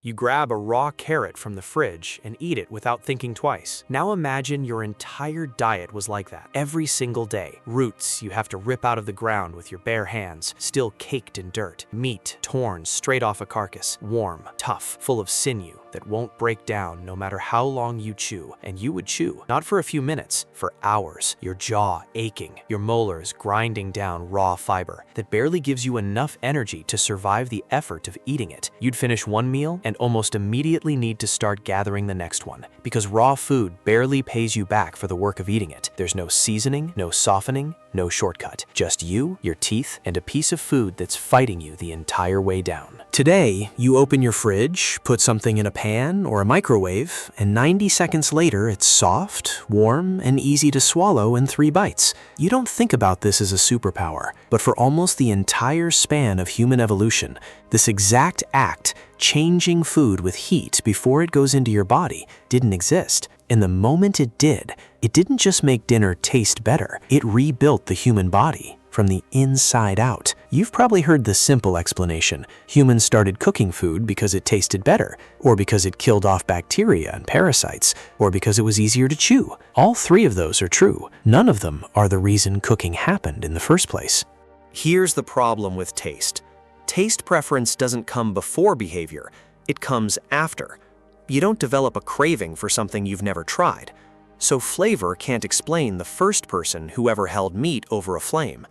You grab a raw carrot from the fridge and eat it without thinking twice. Now imagine your entire diet was like that, every single day. Roots you have to rip out of the ground with your bare hands, still caked in dirt. Meat torn straight off a carcass, warm, tough, full of sinew that won't break down no matter how long you chew. And you would chew, not for a few minutes, for hours, your jaw aching, your molars grinding down raw fiber that barely gives you enough energy to survive the effort of eating it. You'd finish one meal and almost immediately need to start gathering the next one, because raw food barely pays you back for the work of eating it. There's no seasoning, no softening, no shortcut. Just you, your teeth, and a piece of food that's fighting you the entire way down. Today, you open your fridge, put something in a pan or a microwave, and 90 seconds later it's soft, warm, and easy to swallow in 3 bites. You don't think about this as a superpower, but for almost the entire span of human evolution, this exact act, changing food with heat before it goes into your body, didn't exist. And the moment it did, it didn't just make dinner taste better, it rebuilt the human body from the inside out. You've probably heard the simple explanation. Humans started cooking food because it tasted better, or because it killed off bacteria and parasites, or because it was easier to chew. All 3 of those are true. None of them are the reason cooking happened in the first place. Here's the problem with taste. Taste preference doesn't come before behavior, it comes after. You don't develop a craving for something you've never tried. So flavor can't explain the first person who ever held meat over a flame.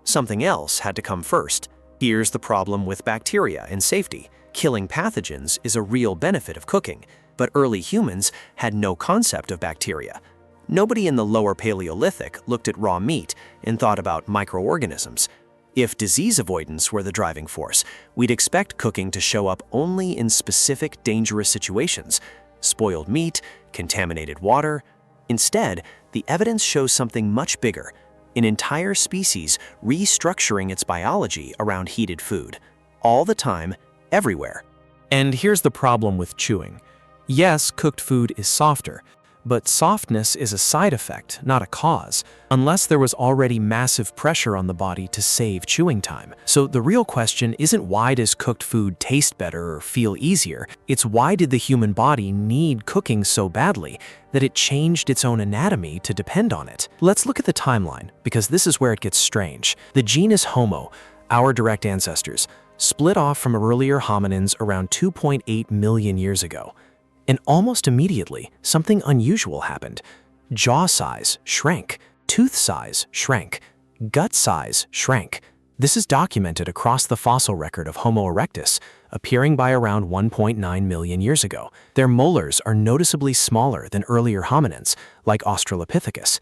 Something else had to come first. Here's the problem with bacteria and safety. Killing pathogens is a real benefit of cooking, but early humans had no concept of bacteria. Nobody in the lower Paleolithic looked at raw meat and thought about microorganisms. If disease avoidance were the driving force, we'd expect cooking to show up only in specific dangerous situations: spoiled meat, contaminated water. Instead, the evidence shows something much bigger: an entire species restructuring its biology around heated food, all the time, everywhere. And here's the problem with chewing. Yes, cooked food is softer, but softness is a side effect, not a cause, unless there was already massive pressure on the body to save chewing time. So the real question isn't why does cooked food taste better or feel easier, it's why did the human body need cooking so badly that it changed its own anatomy to depend on it? Let's look at the timeline, because this is where it gets strange. The genus Homo, our direct ancestors, split off from earlier hominins around 2.8 million years ago. And almost immediately, something unusual happened. Jaw size shrank, tooth size shrank, gut size shrank. This is documented across the fossil record of Homo erectus, appearing by around 1.9 million years ago. Their molars are noticeably smaller than earlier hominins, like Australopithecus,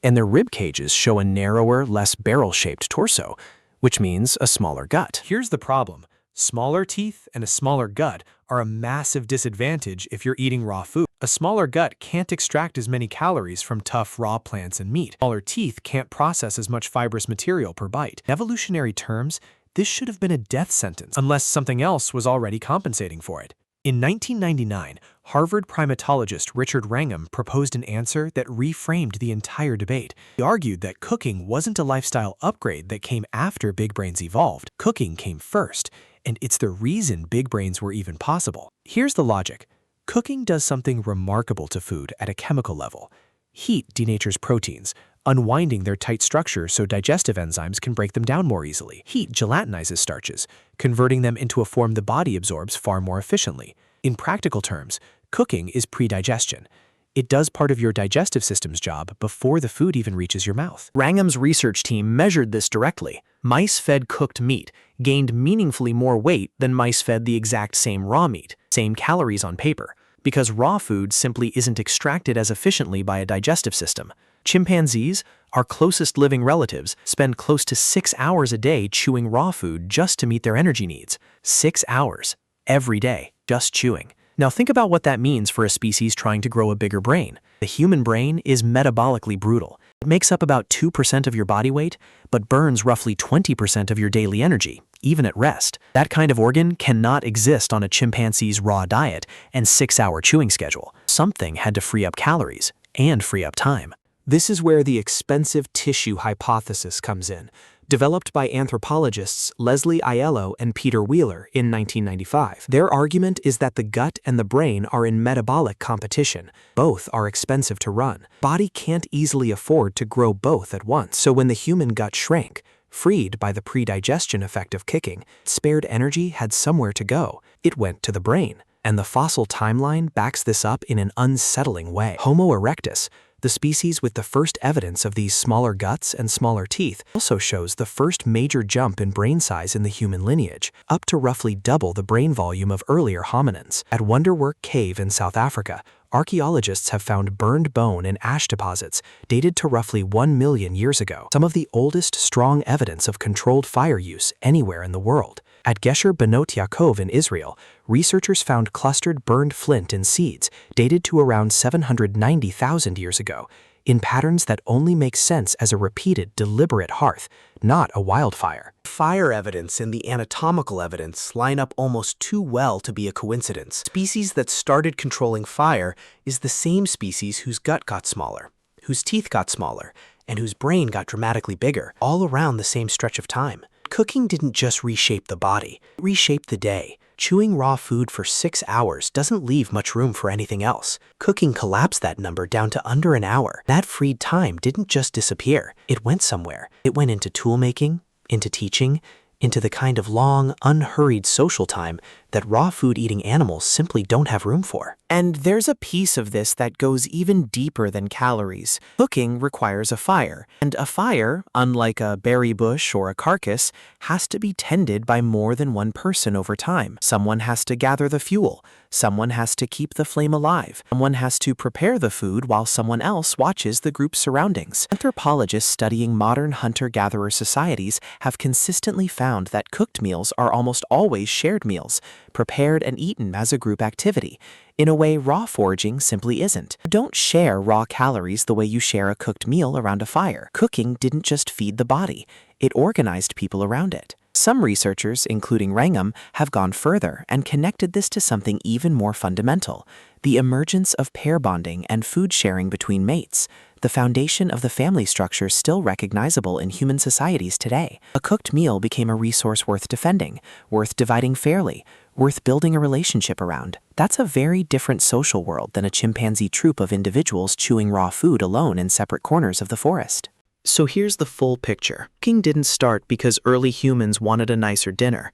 and their rib cages show a narrower, less barrel-shaped torso, which means a smaller gut. Here's the problem. Smaller teeth and a smaller gut are a massive disadvantage if you're eating raw food. A smaller gut can't extract as many calories from tough raw plants and meat. Smaller teeth can't process as much fibrous material per bite. In evolutionary terms, this should have been a death sentence, unless something else was already compensating for it. In 1999, Harvard primatologist Richard Wrangham proposed an answer that reframed the entire debate. He argued that cooking wasn't a lifestyle upgrade that came after big brains evolved. Cooking came first, and it's the reason big brains were even possible. Here's the logic. Cooking does something remarkable to food at a chemical level. Heat denatures proteins, unwinding their tight structure so digestive enzymes can break them down more easily. Heat gelatinizes starches, converting them into a form the body absorbs far more efficiently. In practical terms, cooking is pre-digestion. It does part of your digestive system's job before the food even reaches your mouth. Wrangham's research team measured this directly. Mice fed cooked meat gained meaningfully more weight than mice fed the exact same raw meat, same calories on paper, because raw food simply isn't extracted as efficiently by a digestive system. Chimpanzees, our closest living relatives, spend close to 6 hours a day chewing raw food just to meet their energy needs. 6 hours, every day, just chewing. Now think about what that means for a species trying to grow a bigger brain. The human brain is metabolically brutal. It makes up about 2% of your body weight, but burns roughly 20% of your daily energy, even at rest. That kind of organ cannot exist on a chimpanzee's raw diet and 6-hour chewing schedule. Something had to free up calories and free up time. This is where the expensive tissue hypothesis comes in. developed by anthropologists Leslie Aiello and Peter Wheeler in 1995. Their argument is that the gut and the brain are in metabolic competition. Both are expensive to run. Body can't easily afford to grow both at once. So when the human gut shrank, freed by the predigestion effect of kicking, spared energy had somewhere to go. It went to the brain. And the fossil timeline backs this up in an unsettling way. Homo erectus, the species with the first evidence of these smaller guts and smaller teeth, also shows the first major jump in brain size in the human lineage, up to roughly double the brain volume of earlier hominins. At Wonderwork Cave in South Africa, archaeologists have found burned bone and ash deposits dated to roughly 1 million years ago, some of the oldest strong evidence of controlled fire use anywhere in the world. At Gesher Benot Yaakov in Israel, researchers found clustered burned flint in seeds dated to around 790,000 years ago, in patterns that only make sense as a repeated, deliberate hearth, not a wildfire. Fire evidence and the anatomical evidence line up almost too well to be a coincidence. Species that started controlling fire is the same species whose gut got smaller, whose teeth got smaller, and whose brain got dramatically bigger, all around the same stretch of time. Cooking didn't just reshape the body, it reshaped the day. Chewing raw food for 6 hours doesn't leave much room for anything else. Cooking collapsed that number down to under an hour. That freed time didn't just disappear, it went somewhere. It went into tool-making, into teaching, into the kind of long, unhurried social time that raw food-eating animals simply don't have room for. And there's a piece of this that goes even deeper than calories. Cooking requires a fire, and a fire, unlike a berry bush or a carcass, has to be tended by more than one person over time. Someone has to gather the fuel, someone has to keep the flame alive, someone has to prepare the food while someone else watches the group's surroundings. Anthropologists studying modern hunter-gatherer societies have consistently found that cooked meals are almost always shared meals, prepared and eaten as a group activity, in a way raw foraging simply isn't. You don't share raw calories the way you share a cooked meal around a fire. Cooking didn't just feed the body, it organized people around it. Some researchers, including Wrangham, have gone further and connected this to something even more fundamental: the emergence of pair bonding and food sharing between mates, the foundation of the family structure still recognizable in human societies today. A cooked meal became a resource worth defending, worth dividing fairly, worth building a relationship around. That's a very different social world than a chimpanzee troop of individuals chewing raw food alone in separate corners of the forest. So here's the full picture. Cooking didn't start because early humans wanted a nicer dinner.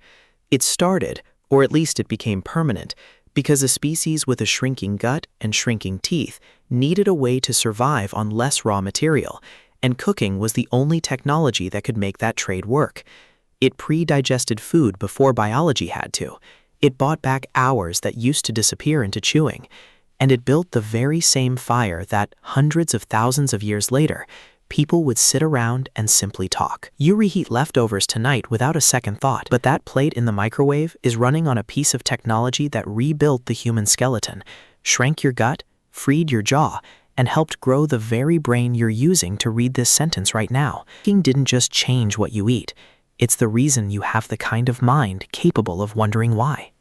It started, or at least it became permanent, because a species with a shrinking gut and shrinking teeth needed a way to survive on less raw material, and cooking was the only technology that could make that trade work. It pre-digested food before biology had to. It bought back hours that used to disappear into chewing, and it built the very same fire that, hundreds of thousands of years later, people would sit around and simply talk. You reheat leftovers tonight without a second thought, but that plate in the microwave is running on a piece of technology that rebuilt the human skeleton, shrank your gut, freed your jaw, and helped grow the very brain you're using to read this sentence right now. Cooking didn't just change what you eat. It's the reason you have the kind of mind capable of wondering why.